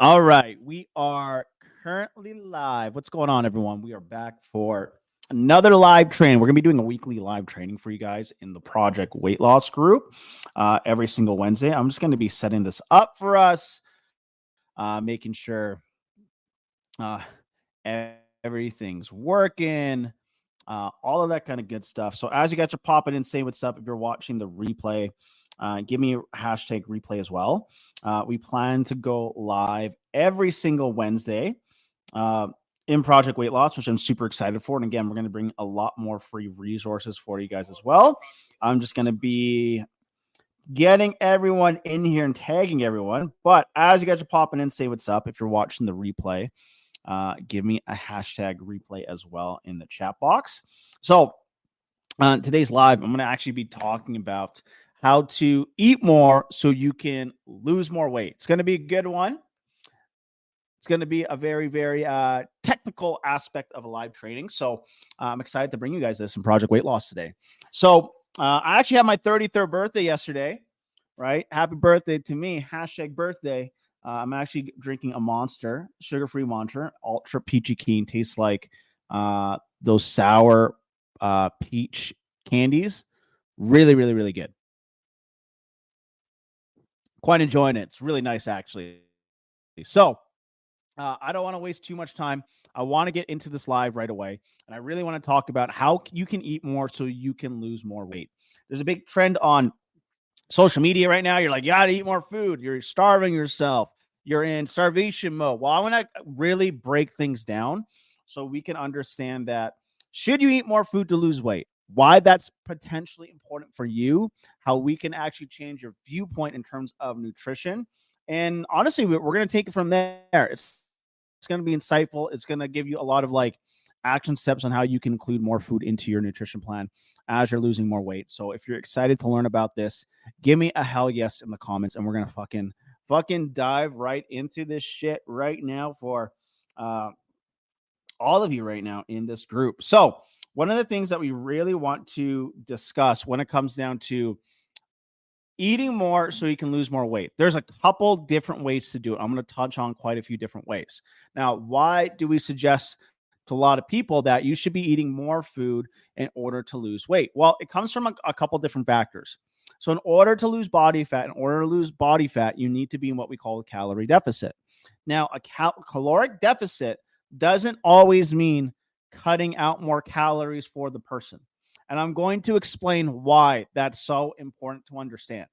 All right, we are currently live. What's going on, everyone? We are back for another live training. We're going to be doing a weekly live training for you guys in the Project Weight Loss group every single Wednesday. I'm just going to be setting this up for us, making sure uh, everything's working, all of that kind of good stuff. So as you guys are popping in, say what's up. If you're watching the replay, give me a hashtag replay as well. We plan to go live every single Wednesday in Project Weight Loss, which I'm super excited for. And again, we're going to bring a lot more free resources for you guys as well. I'm just going to be getting everyone in here and tagging everyone. But as you guys are popping in, say what's up. If you're watching the replay, give me a hashtag replay as well in the chat box. So today's live, I'm going to actually be talking about how to eat more so you can lose more weight. It's going to be a good one. It's going to be a very, very technical aspect of a live training. So I'm excited to bring you guys this in Project Weight Loss today. So I actually had my 33rd birthday yesterday, right? Happy birthday to me. Hashtag birthday. I'm actually drinking a Monster, sugar-free Monster, ultra peachy keen. Tastes like those sour peach candies. Really, really, really good. Quite enjoying it. It's really nice, actually. So I don't want to waste too much time. I want to get into this live right away. And I really want to talk about how you can eat more so you can lose more weight. There's a big trend on social media right now. You're like, you got to eat more food. You're starving yourself. You're in starvation mode. Well, I want to really break things down so we can understand that should you eat more food to lose weight? Why that's potentially important for you, how we can actually change your viewpoint in terms of nutrition. And honestly, we're going to take it from there. It's going to be insightful. It's going to give you a lot of like action steps on how you can include more food into your nutrition plan as you're losing more weight. So if you're excited to learn about this, give me a hell yes in the comments, and we're going to fucking dive right into this shit right now for all of you right now in this group. So one of the things that we really want to discuss when it comes down to eating more so you can lose more weight, there's a couple different ways to do it. I'm going to touch on quite a few different ways. Now, why do we suggest to a lot of people that you should be eating more food in order to lose weight? Well, it comes from a couple different factors. So in order to lose body fat, you need to be in what we call a calorie deficit. Now, a caloric deficit doesn't always mean cutting out more calories for the person. And I'm going to explain why that's so important to understand,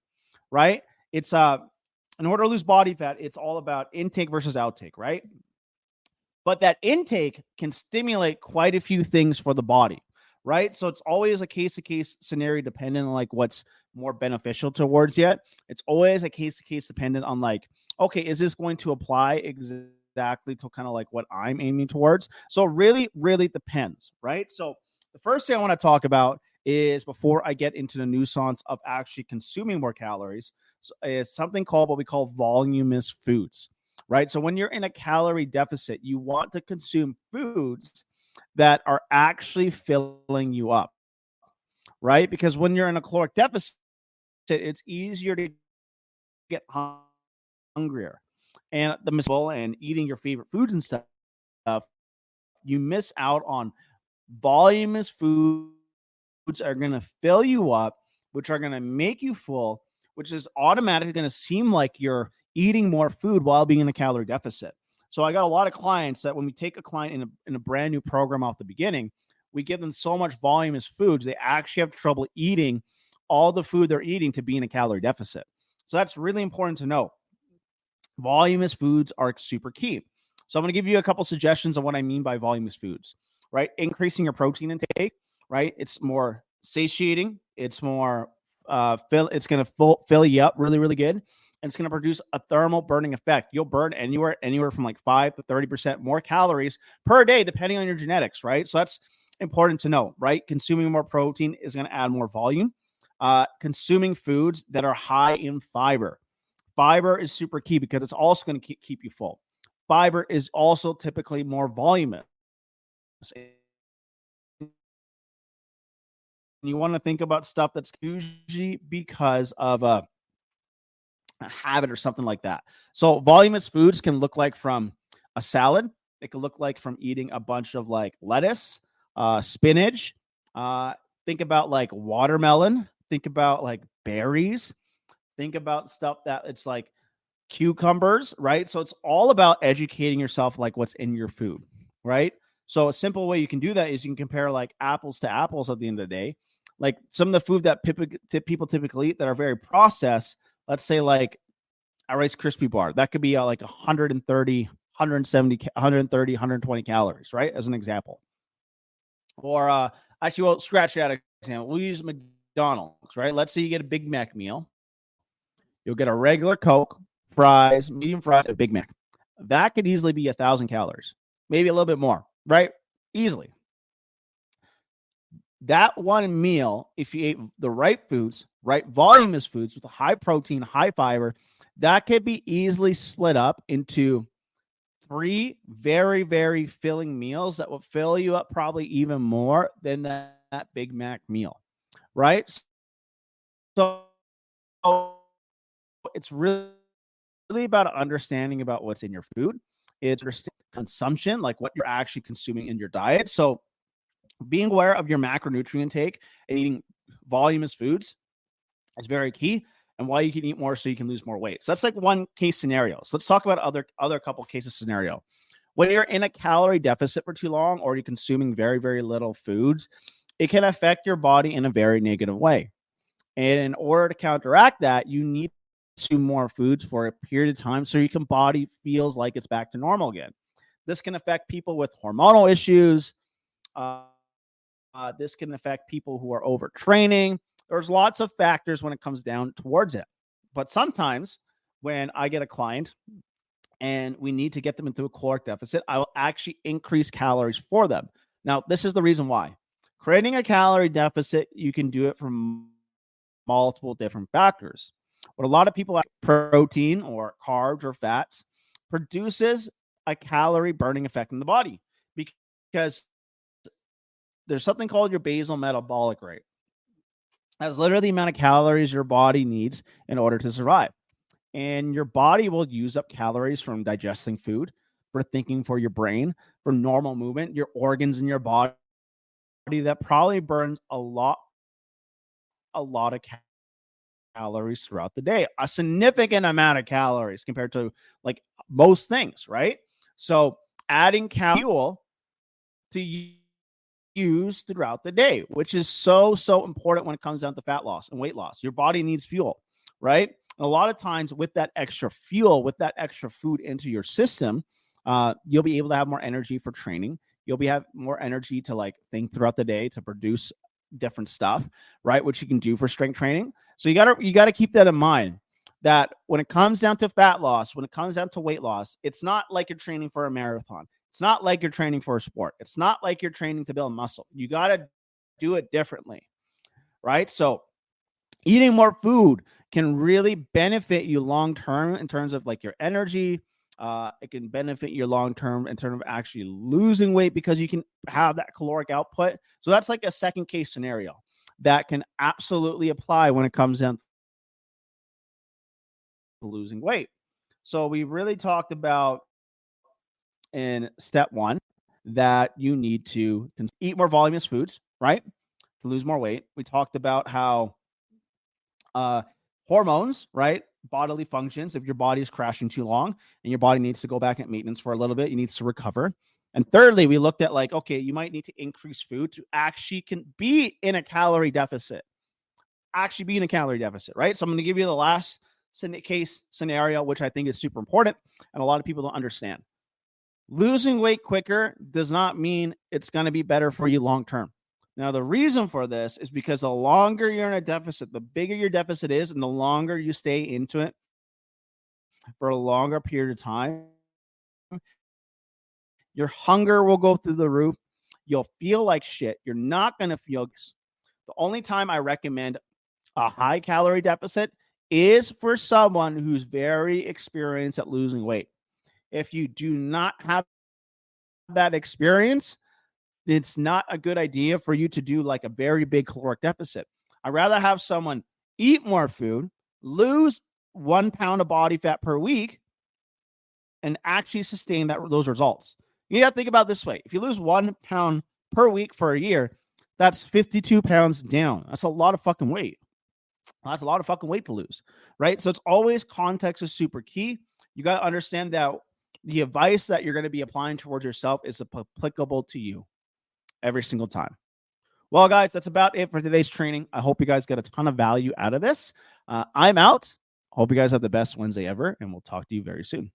right? It's in order to lose body fat, it's all about intake versus outtake, right? But that intake can stimulate quite a few things for the body, right? So it's always a case-to-case scenario dependent on like what's more beneficial towards you. It's always a case-to-case dependent on like, okay, is this going to apply exactly to kind of like what I'm aiming towards? So really, really depends, right? So the first thing I want to talk about is, before I get into the nuance of actually consuming more calories, is something called what we call voluminous foods, right? So when you're in a calorie deficit, you want to consume foods that are actually filling you up, right? Because when you're in a caloric deficit, it's easier to get hungrier. And and eating your favorite foods and stuff, you miss out on voluminous foods are going to fill you up, which are going to make you full, which is automatically going to seem like you're eating more food while being in a calorie deficit. So I got a lot of clients that when we take a client in a brand new program off the beginning, we give them so much voluminous foods, they actually have trouble eating all the food they're eating to be in a calorie deficit. So that's really important to know. Voluminous foods are super key. So I'm going to give you a couple suggestions on what I mean by voluminous foods, right? Increasing your protein intake, right? It's more satiating. It's more it's going to fill you up really, really good. And it's going to produce a thermal burning effect. You'll burn anywhere from like 5 to 30% more calories per day, depending on your genetics, right? So that's important to know, right? Consuming more protein is going to add more volume. Consuming foods that are high in fiber. Fiber is super key because it's also going to keep you full. Fiber is also typically more voluminous. You want to think about stuff that's usually because of a habit or something like that. So voluminous foods can look like from a salad. It could look like from eating a bunch of like lettuce, spinach. Uh, think about like watermelon. Think about like berries. Think about stuff that it's like cucumbers, right? So it's all about educating yourself like what's in your food, right? So a simple way you can do that is you can compare like apples to apples at the end of the day. Like some of the food that people typically eat that are very processed, let's say like a Rice Krispie bar, that could be like 130, 170, 130, 120 calories, right? As an example. Or actually, we'll scratch that example. We'll use McDonald's, right? Let's say you get a Big Mac meal. You'll get a regular Coke, fries, medium fries, a Big Mac. That could easily be 1,000 calories, maybe a little bit more, right? Easily. That one meal, if you ate the right foods, right voluminous foods with high protein, high fiber, that could be easily split up into 3 very, very filling meals that will fill you up probably even more than that Big Mac meal, right? So it's really about understanding about what's in your food. It's consumption, like what you're actually consuming in your diet. So being aware of your macronutrient intake and eating voluminous foods is very key, and why you can eat more so you can lose more weight. So that's like one case scenario. So let's talk about other couple cases scenario. When you're in a calorie deficit for too long, or you're consuming very, very little foods, it can affect your body in a very negative way. And in order to counteract that, you need to consume more foods for a period of time so your body feels like it's back to normal again. This can affect people with hormonal issues. This can affect people who are overtraining. There's lots of factors when it comes down towards it. But sometimes when I get a client and we need to get them into a caloric deficit, I will actually increase calories for them. Now, this is the reason why. Creating a calorie deficit, you can do it from multiple different factors. What a lot of people like, protein or carbs or fats, produces a calorie burning effect in the body because there's something called your basal metabolic rate. That's literally the amount of calories your body needs in order to survive. And your body will use up calories from digesting food, for thinking, for your brain, for normal movement, your organs in your body that probably burns a lot of calories throughout the day, a significant amount of calories compared to like most things, right? So adding fuel to use throughout the day, which is so important when it comes down to fat loss and weight loss. Your body needs fuel, right? And a lot of times with that extra fuel, with that extra food into your system, you'll be able to have more energy for training. You'll have more energy to like think throughout the day, to produce different stuff, right? Which you can do for strength training. So you gotta keep that in mind, that when it comes down to fat loss, when it comes down to weight loss, it's not like you're training for a marathon. It's not like you're training for a sport. It's not like you're training to build muscle. You got to do it differently, right? So eating more food can really benefit you long-term in terms of like your energy. It can benefit you long-term in terms of actually losing weight because you can have that caloric output. So that's like a second case scenario that can absolutely apply when it comes down to losing weight. So we really talked about in step 1 that you need to eat more voluminous foods, right? To lose more weight. We talked about how hormones, right? Bodily functions, if your body is crashing too long and your body needs to go back at maintenance for a little bit, you need to recover. And thirdly, we looked at like, okay, you might need to increase food to actually can be in a calorie deficit. Actually be in a calorie deficit, right? So I'm going to give you the last case scenario, which I think is super important and a lot of people don't understand. Losing weight quicker does not mean it's going to be better for you long term. Now, the reason for this is because the longer you're in a deficit, the bigger your deficit is, and the longer you stay into it for a longer period of time, your hunger will go through the roof. You'll feel like shit. You're not going to feel. The only time I recommend a high calorie deficit is for someone who's very experienced at losing weight. If you do not have that experience, it's not a good idea for you to do like a very big caloric deficit. I'd rather have someone eat more food, lose 1 pound of body fat per week and actually sustain those results. You got to think about it this way. If you lose 1 pound per week for a year, that's 52 pounds down. That's a lot of fucking weight. That's a lot of fucking weight to lose, right? So it's always context is super key. You got to understand that the advice that you're going to be applying towards yourself is applicable to you every single time. Well, guys, that's about it for today's training. I hope you guys get a ton of value out of this. I'm out. Hope you guys have the best Wednesday ever, and we'll talk to you very soon.